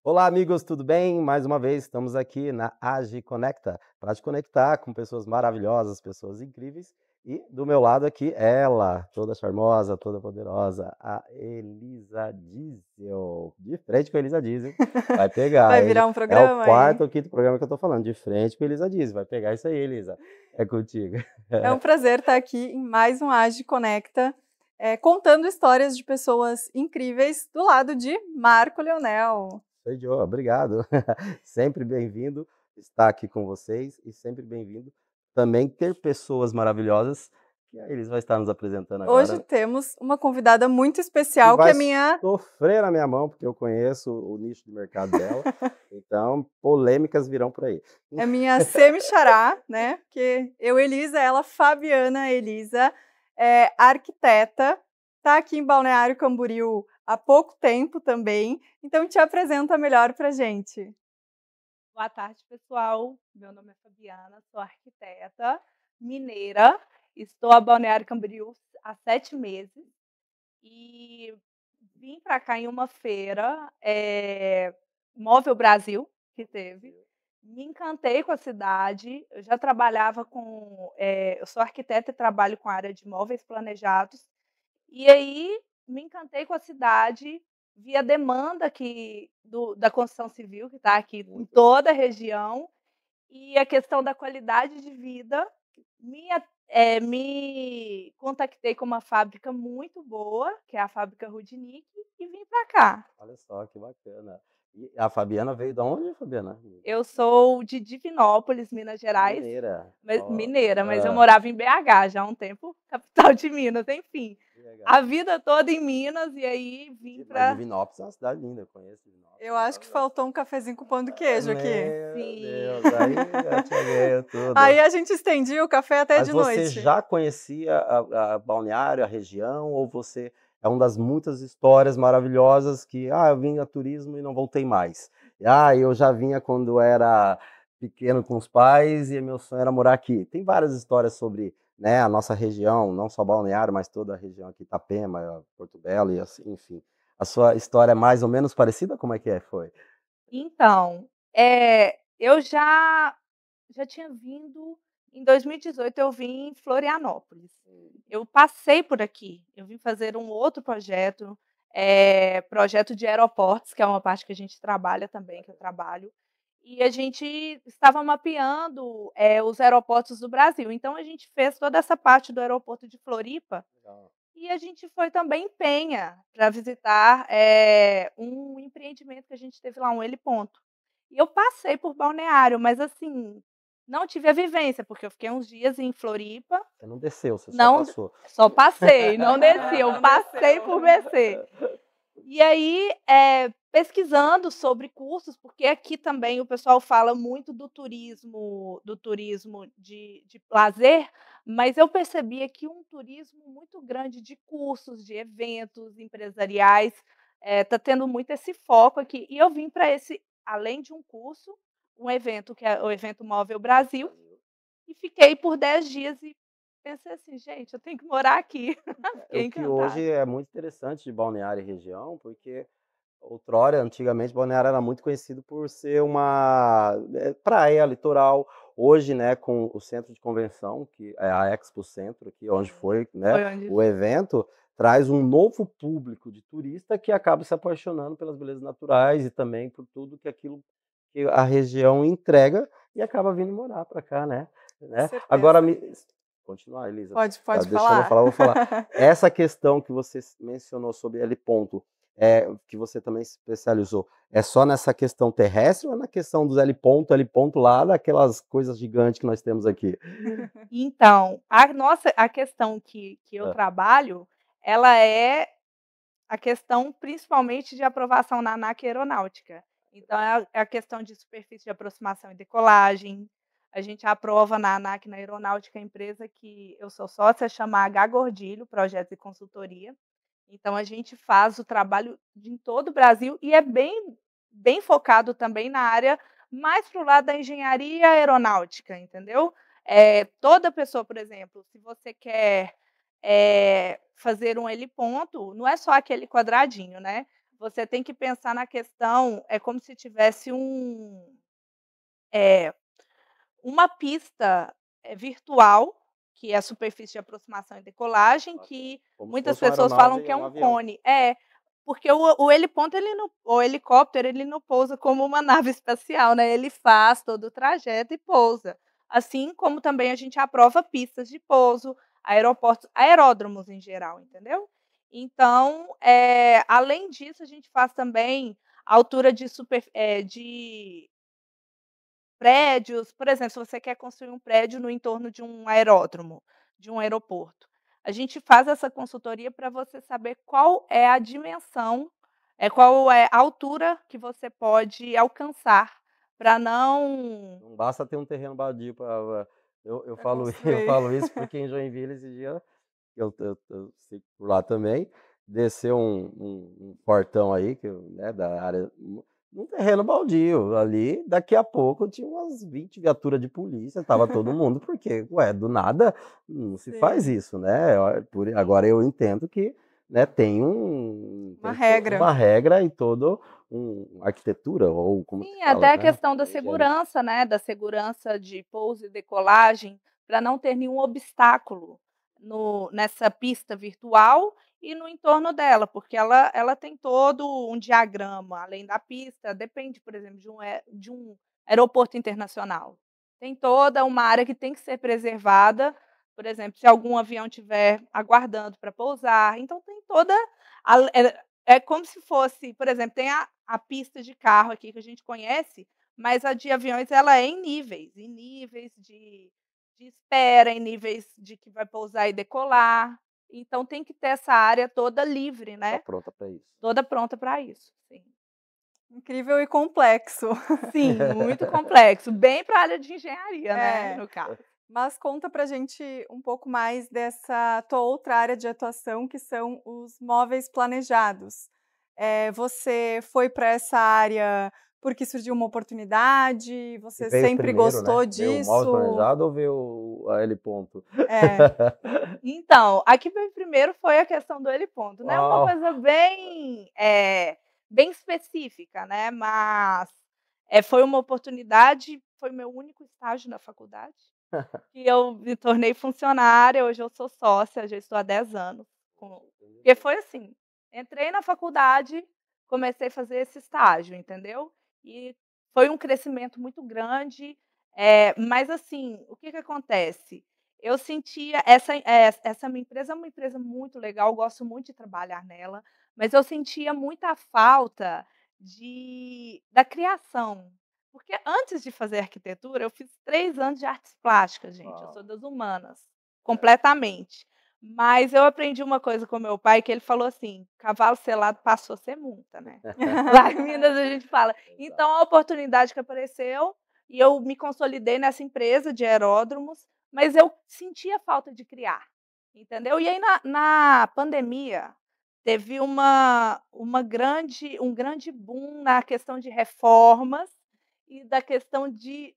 Olá, amigos, tudo bem? Mais uma vez estamos aqui na Age Conecta para te conectar com pessoas maravilhosas, pessoas incríveis. E do meu lado aqui, ela, toda charmosa, toda poderosa, a Elisa Diesel. De frente com a Elisa Diesel. Vai pegar, Vai hein? virar um É o programa aí. quarto ou quinto programa que eu tô falando. De frente com a Elisa Diesel. Vai pegar isso aí, Elisa. É contigo. É um prazer estar aqui em mais um Age Conecta, contando histórias de pessoas incríveis do lado de Marco Leonel. Oi, Joe, obrigado. Sempre bem-vindo estar aqui com vocês e sempre bem-vindo também ter pessoas maravilhosas que a Elis vai estar nos apresentando Hoje agora, né, temos uma convidada muito que especial, que vai é minha. sofrer na minha mão, porque eu conheço o nicho de mercado dela, então polêmicas virão por aí. É minha semi-xará, né? Porque eu, Elisa, ela, Fabiana Elisa, é arquiteta, está aqui em Balneário Camboriú há pouco tempo também. Então te apresenta melhor pra gente. Boa tarde, pessoal. Meu nome é Fabiana, sou arquiteta mineira. Estou a Balneário Camboriú há 7 meses e vim para cá em uma feira, Móvel Brasil, que teve. Me encantei com a cidade. Eu já trabalhava eu sou arquiteta e trabalho com a área de móveis planejados. E aí me encantei com a cidade, vi a demanda da construção civil, que está aqui em toda a região, e a questão da qualidade de vida. Me contactei com uma fábrica muito boa, que é a fábrica Rudnick, e vim para cá. Olha só que bacana. E a Fabiana veio de onde, Fabiana? Eu sou de Divinópolis, Minas Gerais, Mineira. Ó, mineira, mas eu morava em BH já há um tempo, capital de Minas, enfim. que legal. A vida toda em Minas, e aí vim Mas para. Divinópolis é uma cidade linda, eu conheço Divinópolis. Eu acho que faltou um cafezinho com pão de queijo aqui. Meu Sim. Deus, aí eu te ganhei tudo. Aí a gente estendia o café até Mas de você noite. já conhecia a Balneário, a região, ou você é uma das muitas histórias maravilhosas que, eu vim a turismo e não voltei mais. Eu já vinha quando era pequeno com os pais e meu sonho era morar aqui. Tem várias histórias sobre, né, a nossa região, não só Balneário, mas toda a região aqui, Itapema, Porto Belo e assim, enfim. A sua história é mais ou menos parecida? Como é que foi? Então, eu já tinha vindo. Em 2018, eu vim em Florianópolis. Eu passei por aqui. Eu vim fazer um outro projeto, projeto de aeroportos, que é uma parte que a gente trabalha também, que eu trabalho. E a gente estava mapeando os aeroportos do Brasil. Então, a gente fez toda essa parte do aeroporto de Floripa. E a gente foi também em Penha para visitar um empreendimento que a gente teve lá, um heliponto. E eu passei por Balneário, mas assim, não tive a vivência, porque eu fiquei uns dias em Floripa. Você não desceu, você só Não, passou. só passei, não desci, eu Não passei desceu. por descer. E aí, pesquisando sobre cursos, porque aqui também o pessoal fala muito do turismo de lazer, mas eu percebi aqui um turismo muito grande de cursos, de eventos empresariais, está tendo muito esse foco aqui. E eu vim para esse, além de um curso, um evento que é o evento Móvel Brasil, e fiquei por 10 dias e pensei assim, gente, eu tenho que morar aqui. Fiquei O que hoje encantada. é muito interessante de Balneário e região, porque outrora, antigamente, Balneário era muito conhecido por ser uma praia, litoral. Hoje, né, com o centro de convenção, que é a Expo Centro, aqui onde foi, né, Foi onde o evento, traz um novo público de turista que acaba se apaixonando pelas belezas naturais e também por tudo que aquilo que a região entrega e acaba vindo morar para cá, né? Agora, Certeza. continuar, Elisa. Pode Deixando eu falar. falar, vou falar. Essa questão que você mencionou sobre L ponto, que você também se especializou, é só nessa questão terrestre ou é na questão dos L ponto lá, daquelas coisas gigantes que nós temos aqui? Então, a questão que eu Ah, trabalho, ela é a questão principalmente de aprovação na ANAC Aeronáutica. Então, é a questão de superfície de aproximação e decolagem. A gente aprova na ANAC, na Aeronáutica, a empresa que eu sou sócia, chama H Gordilho, Projetos e Consultoria. Então, a gente faz o trabalho em todo o Brasil e é bem focado também na área mais para o lado da engenharia aeronáutica, entendeu? Toda pessoa, por exemplo, se você quer fazer um heliponto, não é só aquele quadradinho, né? você tem que pensar na questão, é como se tivesse eh, uma pista, virtual, que é a superfície de aproximação e decolagem, que Como se muitas fosse uma pessoas falam aeronave que e é um um avião. cone. É, porque o heliponto ele não o helicóptero ele não pousa como uma nave espacial, né, ele faz todo o trajeto e pousa. Assim como também a gente aprova pistas de pouso, aeroportos aeródromos em geral, entendeu? Então, além disso, a gente faz também altura de prédios, por exemplo, se você quer construir um prédio no entorno de um aeródromo, de um aeroporto, a gente faz essa consultoria para você saber qual é a dimensão, qual é a altura que você pode alcançar, para não Não basta ter um terreno baldio para eu Pra falo eu construir. falo isso porque em Joinville esse dia eu sei por lá também, desceu um portão aí que né, da área num terreno baldio ali, daqui a pouco tinha umas 20 viaturas de polícia, tava todo mundo, porque, ué, do nada não se faz Sim, isso, né? Agora eu entendo que né, uma tem toda regra. uma regra e toda uma arquitetura, ou como que sim, fala, até a né? questão da Higiene. segurança, né, da segurança de pouso e decolagem, para não ter nenhum obstáculo nessa pista virtual e no entorno dela, porque ela tem todo um diagrama, além da pista, depende, por exemplo, de um aeroporto internacional. Tem toda uma área que tem que ser preservada, por exemplo, se algum avião estiver aguardando para pousar, então tem toda a é como se fosse, por exemplo, tem a pista de carro aqui que a gente conhece, mas a de aviões ela é em níveis de espera, em níveis de que vai pousar e decolar. Então tem que ter essa área toda livre, Tá né, pronta para isso. toda pronta para isso, sim. Incrível e complexo. Sim, muito complexo, bem para a área de engenharia, né, É. no caso. Mas conta pra gente um pouco mais dessa tua outra área de atuação, que são os móveis planejados. Você foi para essa área porque surgiu uma oportunidade? E Você veio sempre primeiro, né? gostou Veio o móvel disso? planejado ou veio a L ponto? É. Então, aqui veio primeiro foi a questão do heliponto, né, uma Uau! coisa bem, bem específica, né, mas, foi uma oportunidade, foi meu único estágio na faculdade, que eu me tornei funcionária, hoje eu sou sócia, já estou há 10 anos porque foi assim, entrei na faculdade, comecei a fazer esse estágio, entendeu. E foi um crescimento muito grande, mas assim, o que que acontece? Eu sentia essa minha empresa é uma empresa muito legal, eu gosto muito de trabalhar nela, mas eu sentia muita falta da criação. Porque antes de fazer arquitetura, eu fiz 3 anos de artes plásticas, gente, eu Uau! sou das humanas, completamente. Mas eu aprendi uma coisa com meu pai, que ele falou assim: "Cavalo selado passou a ser multa", né. Lá em Minas a gente fala. Então a oportunidade que apareceu, e eu me consolidei nessa empresa de aeródromos, mas eu sentia falta de criar, entendeu. E aí na pandemia, teve um grande boom na questão de reformas e da questão de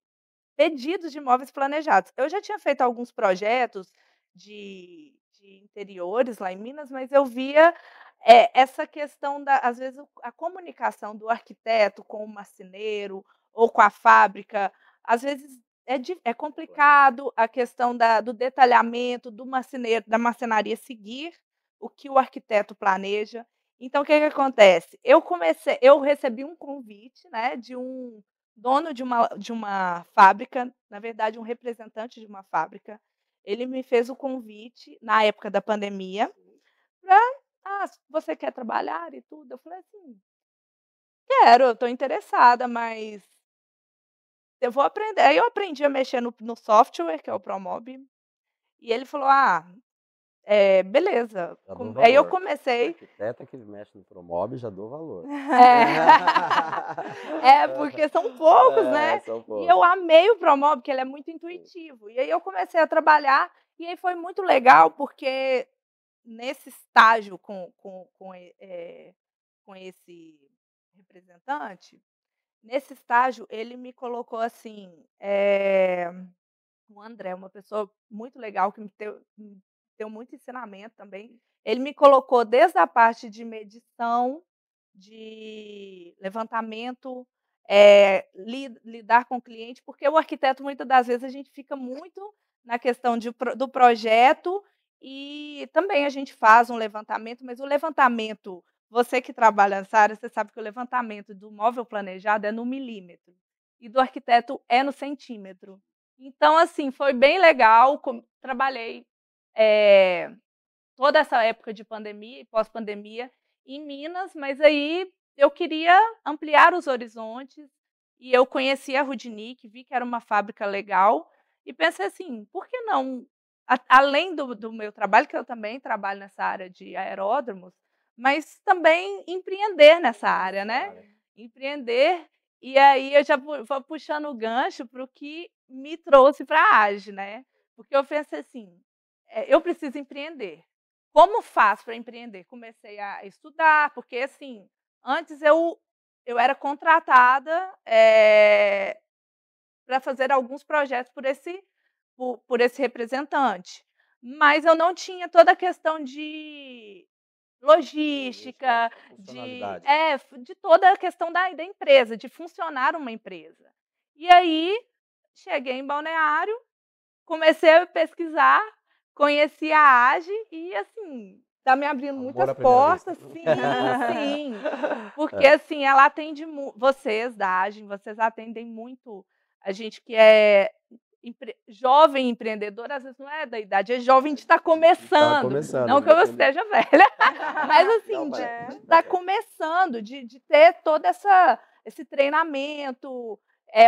pedidos de imóveis planejados. Eu já tinha feito alguns projetos de interiores lá em Minas, mas eu via, essa questão da às vezes a comunicação do arquiteto com o marceneiro ou com a fábrica, às vezes é complicado a questão do detalhamento do marceneiro, da marcenaria seguir o que o arquiteto planeja. Então o que que acontece? Eu recebi um convite, né, de um dono de uma fábrica, na verdade um representante de uma fábrica, ele me fez o convite na época da pandemia pra: "Ah, você quer trabalhar e tudo?" Eu falei assim: "Quero, eu estou interessada, mas eu vou aprender". Aí eu aprendi a mexer no software, que é o Promob, e ele falou: "Ah, beleza". Já dou Aí eu valor. comecei Arquiteta que mexe no Promob, já dou valor. é. É, porque são poucos, É, né. são E poucos. eu amei o Promob, porque ele é muito intuitivo. E aí eu comecei a trabalhar, e aí foi muito legal, porque nesse estágio com esse representante, nesse estágio ele me colocou assim, o André, uma pessoa muito legal que me deu muito ensinamento também. Ele me colocou desde a parte de medição de levantamento, lidar com o cliente, porque o arquiteto, muitas das vezes, a gente fica muito na questão do projeto e também a gente faz um levantamento, mas o levantamento, você que trabalha nessa área, você sabe que o levantamento do móvel planejado é no milímetro e do arquiteto é no centímetro. Então, assim, foi bem legal, trabalhei toda essa época de pandemia e pós-pandemia em Minas, mas aí eu queria ampliar os horizontes e eu conheci a Rudinick, vi que era uma fábrica legal e pensei assim, por que não, além do meu trabalho, que eu também trabalho nessa área de aeródromos, mas também empreender nessa área, né? Empreender, e aí eu já vou puxando o gancho para o que me trouxe para a AGE, né? Porque eu pensei assim, eu preciso empreender. Como faço para empreender? Comecei a estudar, porque assim, antes eu era contratada para fazer alguns projetos por esse representante, mas eu não tinha toda a questão de logística, funcionalidade. de toda a questão da empresa, de funcionar uma empresa. E aí, cheguei em Balneário, comecei a pesquisar, conheci a AGE e, assim, está me abrindo Amor muitas à primeira vista. portas. Sim, sim. Porque, assim, ela atende vocês da AGE, vocês atendem muito a gente que é jovem empreendedor, às vezes não é da idade, é jovem de estar começando. começando, Não que eu esteja velha, mas assim, Não, de mas- estar começando, de ter todo esse treinamento.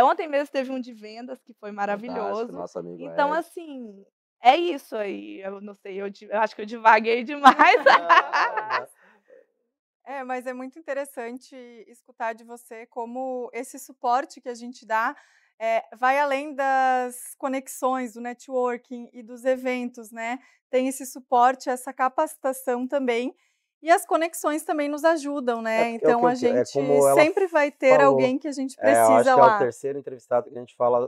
Ontem mesmo teve um de vendas que foi Fantástico, maravilhoso. nosso amigo Então, Ed. assim, é isso aí. Eu não sei, eu acho que eu divaguei demais. Mas é muito interessante escutar de você como esse suporte que a gente dá vai além das conexões, do networking e dos eventos, né? Tem esse suporte, essa capacitação também. E as conexões também nos ajudam, né? Porque é o Então a que é gente como ela sempre vai ter falou. alguém que a gente Eu acho precisa que é o lá. terceiro entrevistado que a gente fala,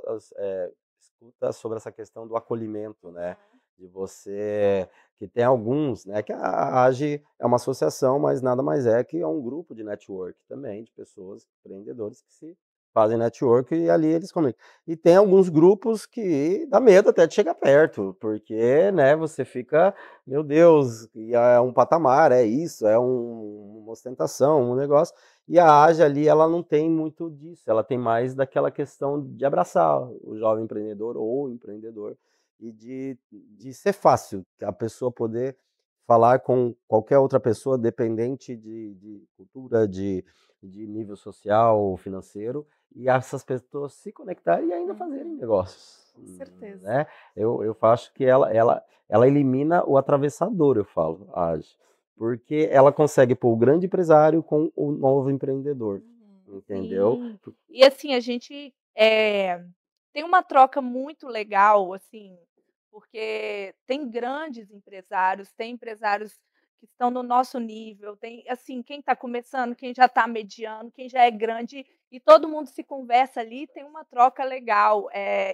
escuta sobre essa questão do acolhimento, né? De você, que tem alguns, né? Que a AGE é uma associação, mas nada mais é que é um grupo de network também, de pessoas, empreendedores que se fazem network e ali eles comunicam. E tem alguns grupos que dá medo até de chegar perto, porque, né, você fica, meu Deus, e é um patamar, é isso, uma ostentação, um negócio. E a AGE ali, ela não tem muito disso, ela tem mais daquela questão de abraçar o jovem empreendedor ou o empreendedor e de ser fácil, a pessoa poder falar com qualquer outra pessoa, dependente de cultura, de nível social, financeiro, e essas pessoas se conectarem e ainda fazerem negócios. Com certeza. Né? Eu acho que ela elimina o atravessador, eu falo, a AGE. Porque ela consegue pôr o grande empresário com o novo empreendedor, entendeu? Sim. E assim, a gente tem uma troca muito legal, assim, porque tem grandes empresários, tem empresários que estão no nosso nível, tem assim, quem está começando, quem já está mediano, quem já é grande, e todo mundo se conversa ali, tem uma troca legal.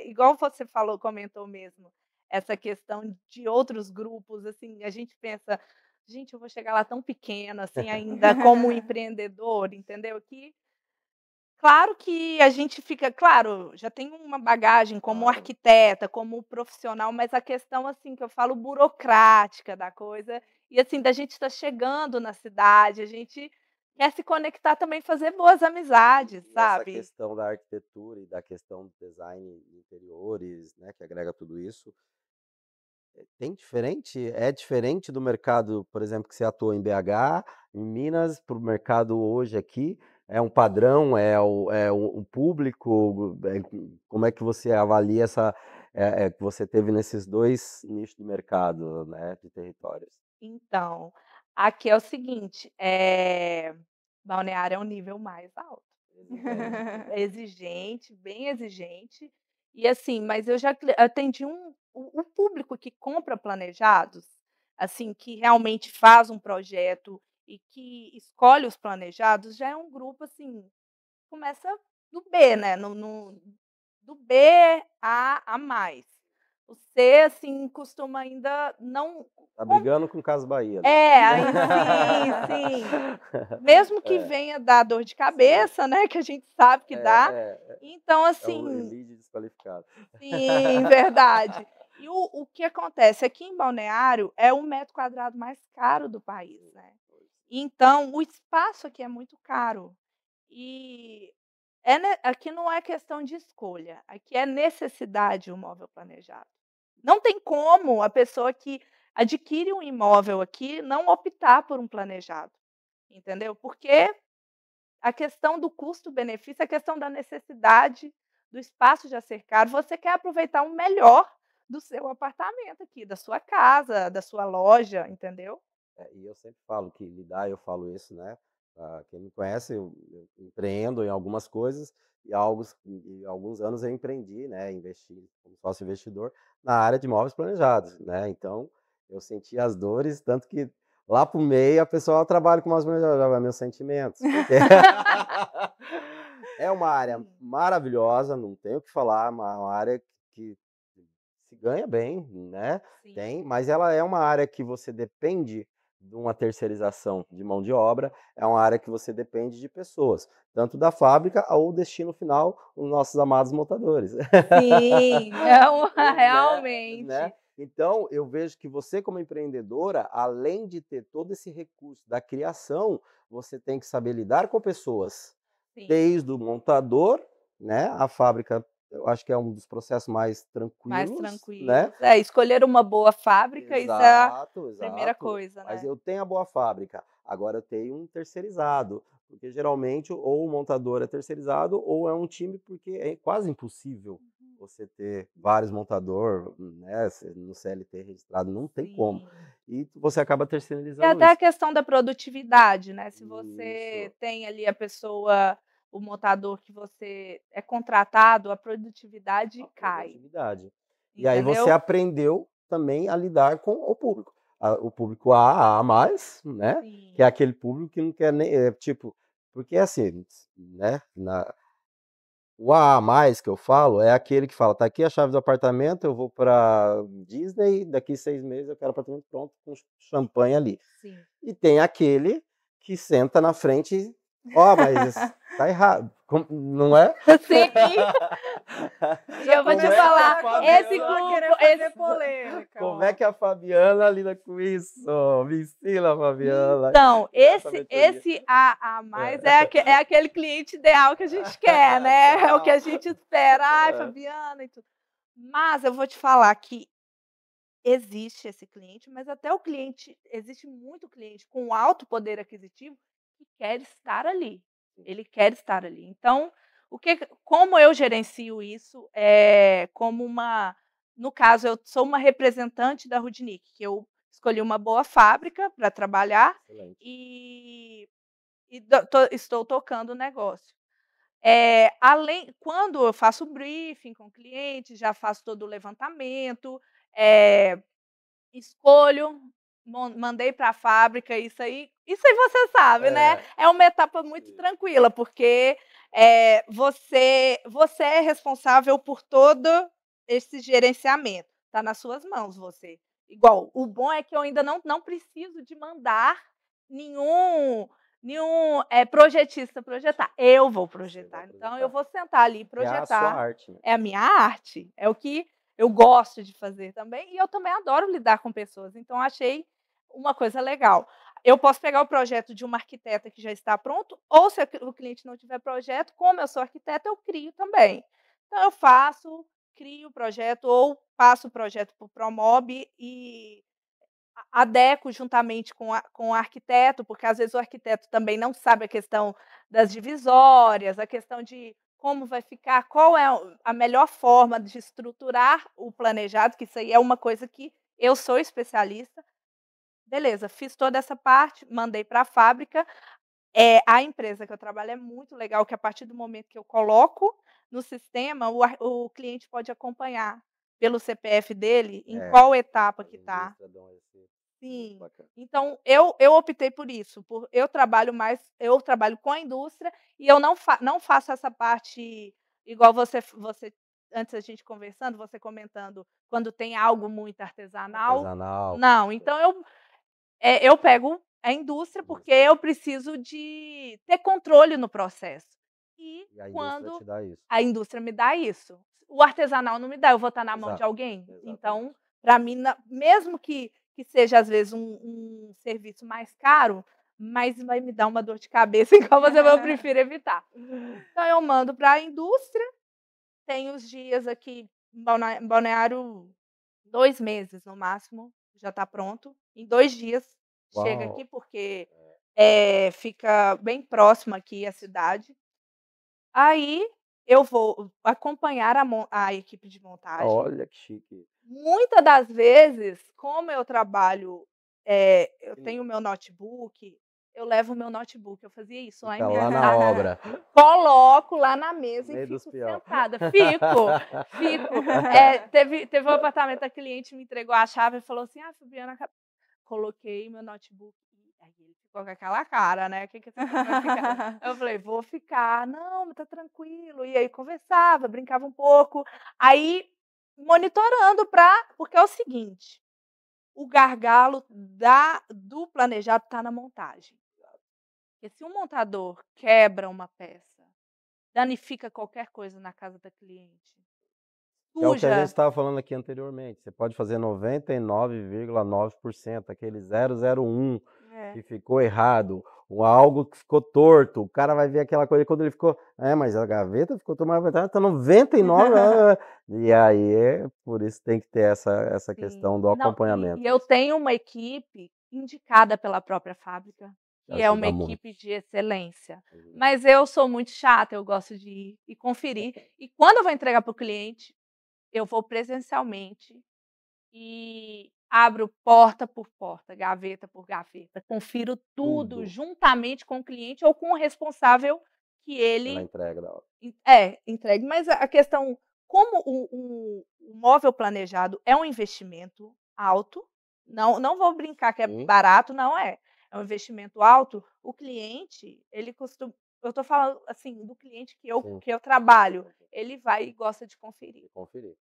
Igual você falou, comentou mesmo, essa questão de outros grupos, assim, a gente pensa, gente, eu vou chegar lá tão pequena, assim, ainda como empreendedor, entendeu? Claro que a gente fica, claro, já tem uma bagagem como arquiteta, como profissional, mas a questão, assim, que eu falo burocrática da coisa, e assim, da gente estar chegando na cidade, a gente quer se conectar também, fazer boas amizades, E essa sabe? questão da arquitetura e da questão do design de interiores, né, que agrega tudo isso, é diferente do mercado, por exemplo, que você atua em BH, em Minas, para o mercado hoje aqui, é um padrão, um público, como é que você avalia que você teve nesses dois nichos de mercado, né, de territórios? Então, aqui é o seguinte, Balneário é um nível mais alto. É exigente, bem exigente. E assim, mas eu já atendi o público que compra planejados, assim, que realmente faz um projeto e que escolhe os planejados, já é um grupo assim, começa do B, né? Do B a mais. O C, assim, costuma ainda não... Tá brigando com o Casas Bahia, né? Aí sim, sim. Mesmo que venha dar dor de cabeça, né, que a gente sabe que dá. Então, É o assim... lead desqualificado. Sim, verdade. E o que acontece? Aqui em Balneário é o metro quadrado mais caro do país, né? Então, o espaço aqui é muito caro. E aqui não é questão de escolha, aqui é necessidade o móvel planejado. Não tem como a pessoa que adquire um imóvel aqui não optar por um planejado, entendeu? Porque a questão do custo-benefício, a questão da necessidade, do espaço já ser caro, você quer aproveitar o melhor do seu apartamento aqui, da sua casa, da sua loja, entendeu? E eu sempre falo que lidar, eu falo isso, né? Pra quem me conhece, eu empreendo em algumas coisas e há alguns anos eu empreendi, né? Investi como sócio investidor na área de imóveis planejados, né? Então, eu senti as dores, tanto que lá pro meio a pessoa trabalha com imóveis planejados, é meus sentimentos. Porque é uma área Sim. maravilhosa, não tenho o que falar, uma área que se ganha bem, né? Sim. Mas ela é uma área que você depende de uma terceirização de mão de obra, é uma área que você depende de pessoas, tanto da fábrica ou o destino final, os nossos amados montadores. Sim, Né? realmente. Então, eu vejo que você, como empreendedora, além de ter todo esse recurso da criação, você tem que saber lidar com pessoas, Sim. desde o montador, né? A fábrica, eu acho que é um dos processos mais Mais tranquilos, né? tranquilos. Escolher uma boa fábrica, isso é a primeira Exato. coisa, Mas né? eu tenho a boa fábrica, agora eu tenho um terceirizado, porque geralmente ou o montador é terceirizado ou é um time, porque é quase impossível você ter vários montadores, né, no CLT registrado, não tem como. Sim. E você acaba E terceirizando até a isso. questão da produtividade, né? Se você Isso. tem ali a pessoa, o montador que você é contratado, a produtividade cai, Produtividade. E aí você entendeu? aprendeu também a lidar com o público. O público A mais, né? Que é Sim, aquele público que não quer nem, tipo, porque assim, né? O A mais que eu falo é aquele que fala, tá aqui a chave do apartamento, eu vou para Disney, daqui 6 meses eu quero o apartamento pronto com champanhe ali. sim. E tem aquele que senta na frente e, ó, mas tá errado, não é? Sim. E eu vou te falar, esse querer grupo, fazer polêmica. Como é que a Fabiana lida com isso? Me ensina, Fabiana. Então, Essa mentoria. esse A mais é aquele cliente ideal que a gente quer, né? É o que a gente espera. Ai, Fabiana e tudo. Mas eu vou te falar que existe esse cliente, mas até o cliente, existe muito cliente com alto poder aquisitivo que quer estar ali. Ele quer estar ali. Então, como eu gerencio isso é como no caso, eu sou uma representante da Rudnick, que eu escolhi uma boa fábrica para trabalhar Excelente. estou tocando o negócio. Quando eu faço briefing com o cliente, já faço todo o levantamento, escolho, mandei para a fábrica, isso aí você sabe, né? É uma etapa muito tranquila, porque você é responsável por todo esse gerenciamento, está nas suas mãos você. Igual, o bom é que eu ainda não preciso de mandar nenhum projetista projetar, eu vou projetar. Então eu vou sentar ali e É a sua projetar, arte, né? é a minha arte, é o que eu gosto de fazer também, e eu também adoro lidar com pessoas, então achei uma coisa legal. Eu posso pegar o projeto de uma arquiteta que já está pronto, ou se o cliente não tiver projeto, como eu sou arquiteta, eu crio também. Então eu crio o projeto, ou passo o projeto para o Promob e adequo juntamente com o arquiteto, porque às vezes o arquiteto também não sabe a questão das divisórias, a questão de como vai ficar, qual é a melhor forma de estruturar o planejado, que isso aí é uma coisa que eu sou especialista. Beleza, fiz toda essa parte, mandei para a fábrica. A empresa que eu trabalho é muito legal, que a partir do momento que eu coloco no sistema, o cliente pode acompanhar pelo CPF dele em qual etapa que está. Sim. Então eu optei por isso, eu trabalho com a indústria e eu não faço essa parte igual você antes a gente conversando, você comentando, quando tem algo muito artesanal. Artesanal. Não, então eu pego a indústria, porque eu preciso de ter controle no processo. E E a indústria quando te dá isso. a indústria me dá isso, o artesanal não me dá, eu vou estar na mão de Exato, alguém? exatamente. Então, para mim, mesmo que seja, às vezes, um serviço mais caro, mas vai me dar uma dor de cabeça, então eu prefiro evitar. Então eu mando para a indústria, tem os dias aqui em Balneário, 2 meses no máximo, já está pronto. Em 2 dias chega Uau! aqui, porque, fica bem próximo aqui a cidade. Aí eu vou acompanhar a equipe de montagem. Olha que chique. Muita das vezes, como eu trabalho, eu tenho o meu notebook, eu levo o meu notebook, eu fazia isso lá em Fica minha lá na casa. obra. Coloco lá na No mesa e meio dos fico peão. sentada. Fico. Teve um apartamento, a cliente me entregou a chave e falou assim: "Ah, Fabiana", coloquei meu notebook, aí ele ficou com aquela cara, né, "Que você vai ficar?" Eu falei: "Vou ficar". "Não, tá tranquilo". E aí conversava, brincava um pouco, aí monitorando porque é o seguinte, o gargalo do planejado está na montagem. Porque se um montador quebra uma peça, danifica qualquer coisa na casa da cliente, É o que a gente suja. estava falando aqui anteriormente. Você pode fazer 99,9%, aquele 001 que ficou errado, algo que ficou torto. O cara vai ver aquela coisa quando ele ficou, mas a gaveta ficou tomada, tá 99, e aí por isso tem que ter essa questão do Não, acompanhamento. e eu tenho uma equipe indicada pela própria fábrica, que é uma Ajuda muito. equipe de excelência. Uhum. Mas eu sou muito chata, eu gosto de ir e conferir. E quando eu vou entregar para o cliente, eu vou presencialmente e abro porta por porta, gaveta por gaveta, confiro tudo Tudo. juntamente com o cliente ou com o responsável que Pela ele entrega da obra. entregue. Mas a questão, como o móvel planejado é um investimento alto, não vou brincar que é Sim. barato, não é. É um investimento alto, o cliente, ele costuma, eu estou falando, assim, do cliente Sim. que eu trabalho, ele vai e gosta de conferir. Conferir.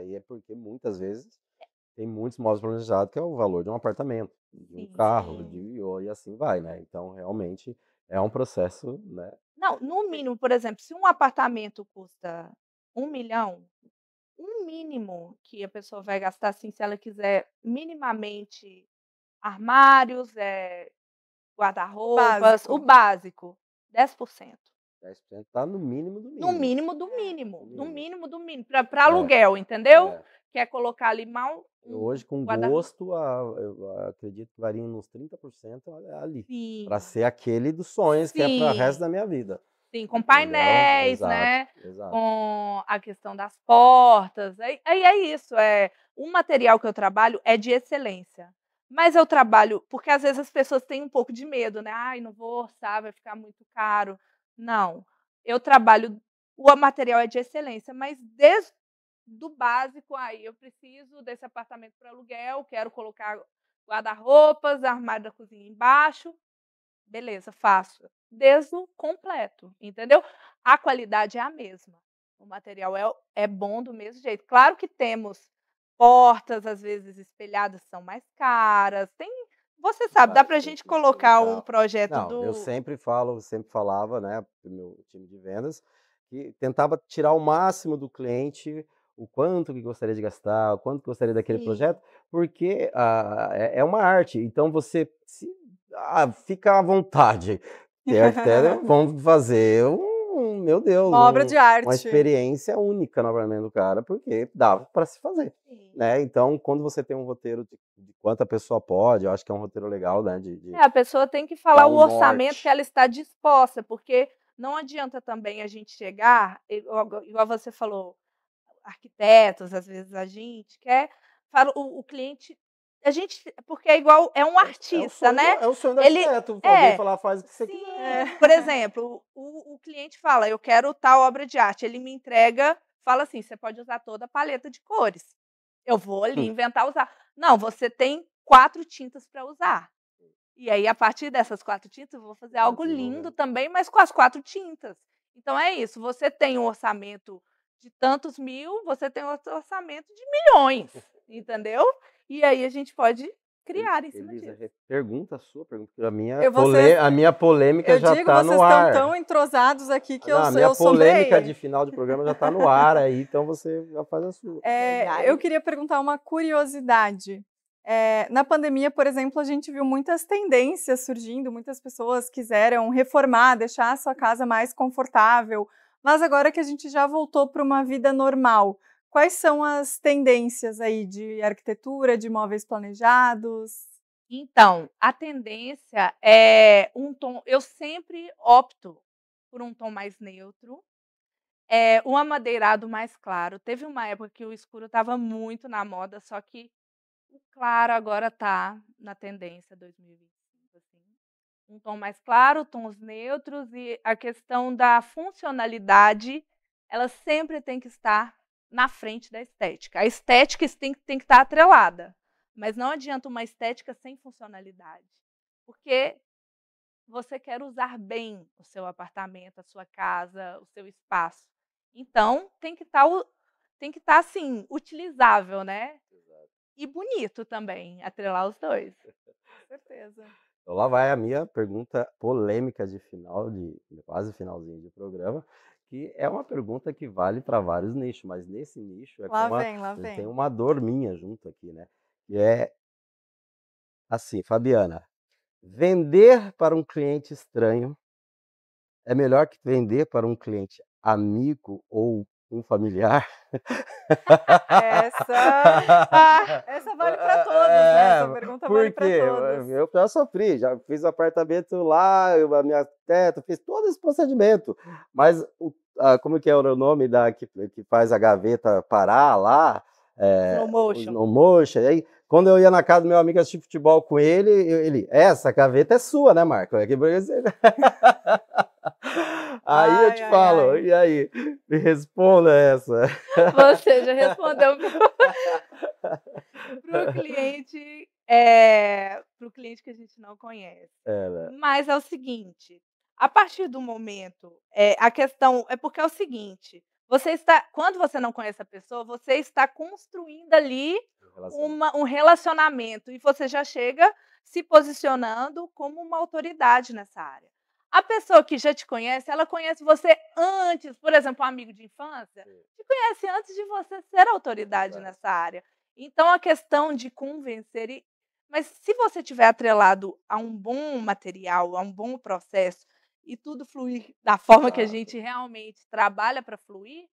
E é porque muitas vezes tem muitos móveis planejados que é o valor de um apartamento, de um carro, e assim vai, né? Então, realmente, é um processo, né? Não, no mínimo, por exemplo, se um apartamento custa 1.000.000, o mínimo que a pessoa vai gastar, assim, se ela quiser minimamente armários, guarda-roupas, o básico, 10%. 10% tá no mínimo do No mínimo. mínimo do mínimo, Do no mínimo. mínimo do mínimo, para aluguel, entendeu? É. Quer colocar ali mal Hoje, com gosto, eu acredito que varia uns 30% ali. Para Sim, ser aquele dos sonhos que é para o resto da minha vida. sim, com Entendeu? painéis, Exato, né, exato. com a questão das portas, aí é isso, o material que eu trabalho é de excelência, mas eu trabalho porque às vezes as pessoas têm um pouco de medo, né, "Ai, não vou orçar, vai ficar muito caro". Não, eu trabalho, o material é de excelência, mas desde do básico, aí eu preciso desse apartamento para aluguel, quero colocar guarda-roupas, armário da cozinha embaixo, beleza, faço. Desde o completo, entendeu? A qualidade é a mesma, o material é bom do mesmo jeito. Claro que temos portas, às vezes espelhadas, são mais caras, você sabe, dá pra gente colocar um projeto Não, eu sempre falava, né, pro meu time de vendas, que tentava tirar o máximo do cliente, o quanto que gostaria de gastar, o quanto que gostaria daquele projeto, porque é uma arte, então você fica à vontade. Ter arquiteto, vamos fazer meu Deus, Uma obra de arte. uma experiência única no apartamento do cara, porque dava para se fazer. Né? Então, quando você tem um roteiro de quanto a pessoa pode, eu acho que é um roteiro legal, né? A pessoa tem que falar o orçamento norte. que ela está disposta, porque não adianta também a gente chegar, igual você falou, arquitetos, às vezes a gente quer, o cliente, a gente, porque é igual, é um artista, né? É o sonho do Ele arquiteto, alguém falar faz o que você quiser. Por exemplo, o cliente fala, eu quero tal obra de arte, ele me entrega, fala assim, você pode usar toda a paleta de cores. Eu vou ali inventar, usar. Não, você tem 4 tintas para usar. E aí, a partir dessas 4 tintas, eu vou fazer algo lindo também, mas com as 4 tintas. Então é isso, você tem um orçamento de tantos mil, você tem um orçamento de milhões, entendeu? E aí a gente pode criar em cima Elisa, disso. pergunta a sua pergunta. A Vocês, minha polêmica eu já digo, está vocês no estão ar. tão entrosados aqui que Não, a minha eu polêmica de sobrei. final de programa já está no ar aí, então você já faz a sua. Eu queria perguntar uma curiosidade. Na pandemia, por exemplo, a gente viu muitas tendências surgindo, muitas pessoas quiseram reformar, deixar a sua casa mais confortável, mas agora que a gente já voltou para uma vida normal, quais são as tendências aí de arquitetura, de móveis planejados? Então, a tendência é um tom. Eu sempre opto por um tom mais neutro, um amadeirado mais claro. Teve uma época que o escuro estava muito na moda, só que o claro agora está na tendência 2025, assim. Um tom mais claro, tons neutros e a questão da funcionalidade, ela sempre tem que estar na frente da estética. A estética tem que estar atrelada, mas não adianta uma estética sem funcionalidade, porque você quer usar bem o seu apartamento, a sua casa, o seu espaço. Então tem que estar assim, utilizável, né? E bonito também, atrelar os dois. Com certeza. Então lá vai a minha pergunta polêmica de quase finalzinho de programa, que é uma pergunta que vale para vários nichos, mas nesse nicho Lá tem vem. uma dor minha junto aqui, né? Que é assim, Fabiana, vender para um cliente estranho é melhor que vender para um cliente amigo ou um familiar? Essa vale para todos, né? Essa pergunta vale para Porque todos. eu já sofri, já fiz o apartamento lá, a minha teto, fiz todo esse procedimento. Mas como que é o nome que faz a gaveta parar lá? Slow O motion. slow motion. Aí, quando eu ia na casa do meu amigo assistir futebol com ele, essa gaveta é sua, né, Marco? É que você... Aí eu te falo, e aí? Me responda essa. Você já respondeu para o cliente, para o cliente que a gente não conhece. Né? Mas é o seguinte, a partir do momento, a questão é porque é o seguinte, quando você não conhece a pessoa, você está construindo ali um relacionamento e você já chega se posicionando como uma autoridade nessa área. A pessoa que já te conhece, ela conhece você antes, por exemplo, um amigo de infância, te conhece antes de você ser autoridade nessa área. Então, a questão de convencer, mas se você tiver atrelado a um bom material, a um bom processo e tudo fluir da forma que a gente realmente trabalha para fluir,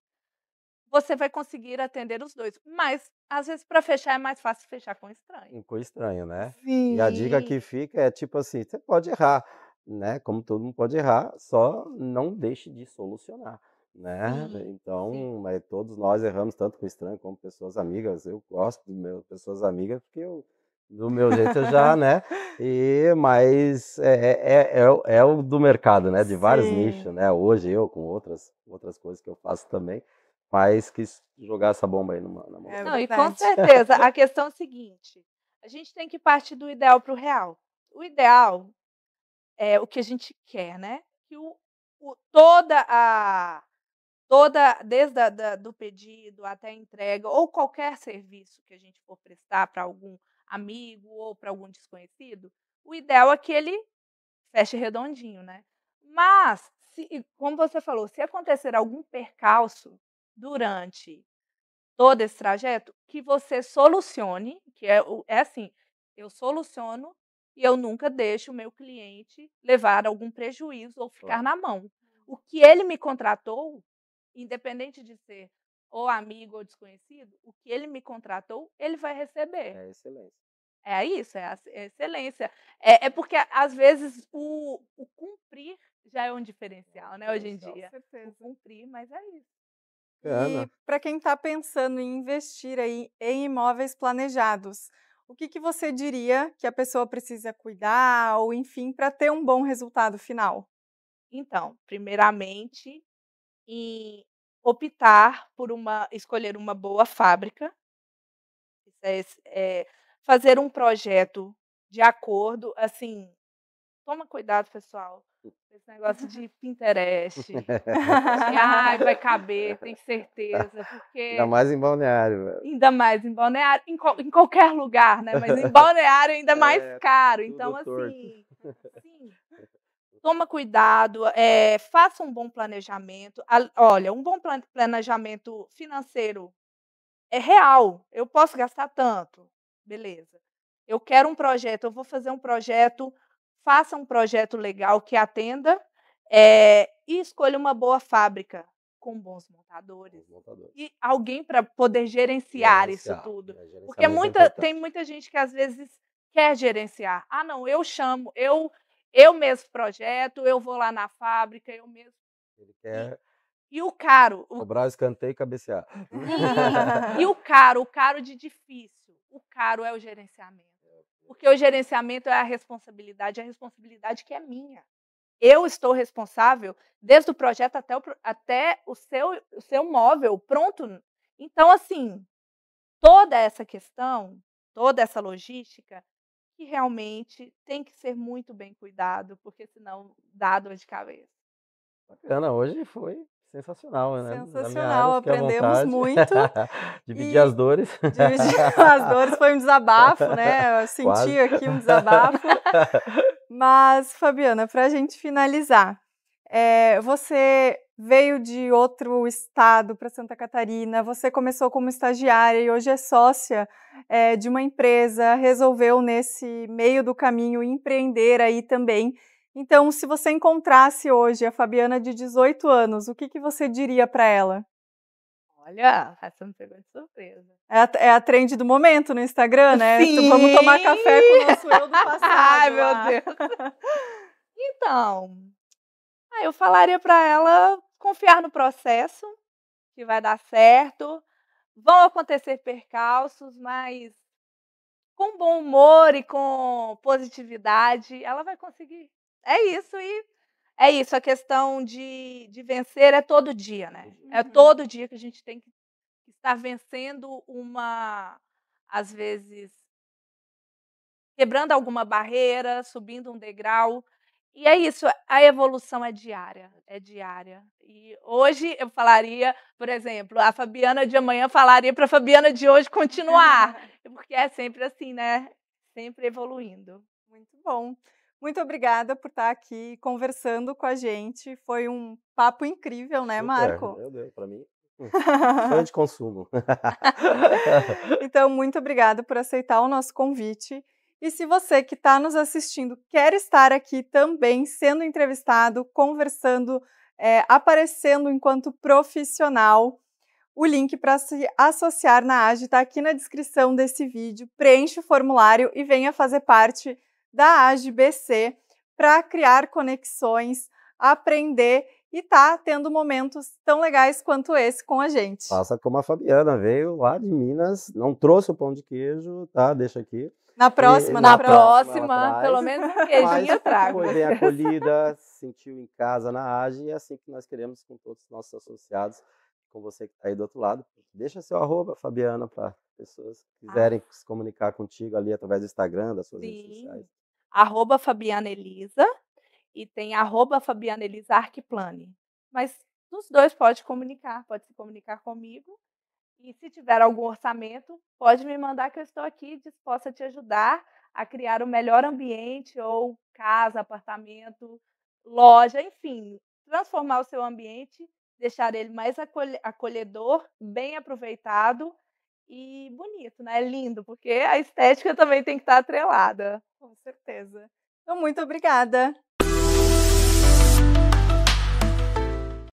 você vai conseguir atender os dois. Mas, às vezes, para fechar é mais fácil fechar com estranho. Com estranho, né? Sim. E a dica que fica é tipo assim, você pode errar, né? Como todo mundo pode errar, só não deixe de solucionar, né? Então, mas todos nós erramos tanto com estranho como pessoas amigas. Eu gosto de pessoas amigas porque do meu jeito eu já, né? Mas é o do mercado, né? De vários nichos, né? Hoje eu com outras coisas que eu faço também, mas quis jogar essa bomba aí na mão. Não, e com certeza, a questão é a seguinte, a gente tem que partir do ideal para o real. O ideal é o que a gente quer, né? Que desde do pedido até a entrega, ou qualquer serviço que a gente for prestar para algum amigo ou para algum desconhecido, o ideal é que ele feche redondinho, né? Mas, como você falou, se acontecer algum percalço durante todo esse trajeto, que você solucione, que é assim, eu soluciono e eu nunca deixo o meu cliente levar algum prejuízo ou ficar na mão. O que ele me contratou, independente de ser ou amigo ou desconhecido, o que ele me contratou, ele vai receber. É excelência. É isso, é a excelência. É porque, às vezes, o cumprir já é um diferencial, né, hoje em dia. Com certeza. O cumprir, mas é isso. E para quem está pensando em investir aí em imóveis planejados, o que você diria que a pessoa precisa cuidar ou, enfim, para ter um bom resultado final? Então, primeiramente, em optar por escolher uma boa fábrica, fazer um projeto de acordo, assim, toma cuidado, pessoal, Esse negócio de Pinterest. Ai, vai caber, tenho certeza, porque Ainda mais em Balneário, velho. ainda mais em Balneário, em qualquer lugar, né, mas em Balneário ainda mais caro, tudo então torto. assim, sim, toma cuidado, faça um bom planejamento. Olha, um bom planejamento financeiro é real, eu posso gastar tanto, beleza. Eu quero um projeto, eu vou fazer um projeto, faça um projeto legal que atenda, e escolha uma boa fábrica, com bons montadores, Montador. e alguém para poder gerenciar isso Gerenciar, tudo. Porque gerenciamento é tem importante. muita gente que às vezes quer gerenciar. "Ah não, eu chamo, eu mesmo projeto, eu vou lá na fábrica, eu mesmo", Ele quer e o caro, cobrar o escanteio e cabecear. e o caro de difícil, o caro é o gerenciamento. Porque o gerenciamento é a responsabilidade que é minha. Eu estou responsável desde o projeto até o seu móvel pronto. Então, assim, toda essa questão, toda essa logística, que realmente tem que ser muito bem cuidado, porque senão dá dor de cabeça. Bacana, hoje foi sensacional, né. Da minha área, Sensacional, fique à aprendemos vontade. muito Dividir e as dores. dividir as dores foi um desabafo, né, eu senti Quase. aqui um desabafo. Mas, Fabiana, para a gente finalizar, você veio de outro estado para Santa Catarina, você começou como estagiária e hoje é sócia, de uma empresa, resolveu nesse meio do caminho empreender aí também. Então, se você encontrasse hoje a Fabiana de 18 anos, o que que você diria para ela? Olha, essa me pegou de surpresa. É a trend do momento no Instagram, né? Vamos tomar Sim! café com o nosso eu do passado Ai, meu lá. Deus. Então, eu falaria para ela confiar no processo, que vai dar certo. Vão acontecer percalços, mas com bom humor e com positividade, ela vai conseguir. É isso, a questão de vencer é todo dia, né. É Uhum. todo dia que a gente tem que estar vencendo às vezes, quebrando alguma barreira, subindo um degrau. E é isso, a evolução é diária, é diária. E hoje eu falaria, por exemplo, a Fabiana de amanhã falaria para a Fabiana de hoje continuar, porque é sempre assim, né, sempre evoluindo. Muito bom. Muito obrigada por estar aqui conversando com a gente. Foi um papo incrível, né, Super, Marco? meu Deus, para mim, sonho de consumo. Então, muito obrigada por aceitar o nosso convite. E se você que está nos assistindo quer estar aqui também sendo entrevistado, conversando, aparecendo enquanto profissional, o link para se associar na AGE está aqui na descrição desse vídeo. Preencha o formulário e venha fazer parte da AGE BC para criar conexões, aprender e tá tendo momentos tão legais quanto esse com a gente. Faça como a Fabiana, veio lá de Minas, não trouxe o pão de queijo, tá? Deixa aqui. Na próxima, Na ela próxima, traz, pelo menos um queijinho eu trago. foi bem acolhida, se sentiu em casa na AGE, e é assim que nós queremos com todos os nossos associados, com você que está aí do outro lado. Deixa seu arroba, Fabiana, para pessoas que quiserem se comunicar contigo ali através do Instagram, das suas redes sociais. Sim, @Fabiana Elisa e tem @Fabiana Elisa Arquiplane. Mas os dois pode se comunicar comigo. E se tiver algum orçamento, pode me mandar que eu estou aqui disposta a te ajudar a criar o melhor ambiente ou casa, apartamento, loja, enfim, transformar o seu ambiente, deixar ele mais acolhedor, bem aproveitado e bonito, né, lindo, porque a estética também tem que estar atrelada. Com certeza. Então, muito obrigada.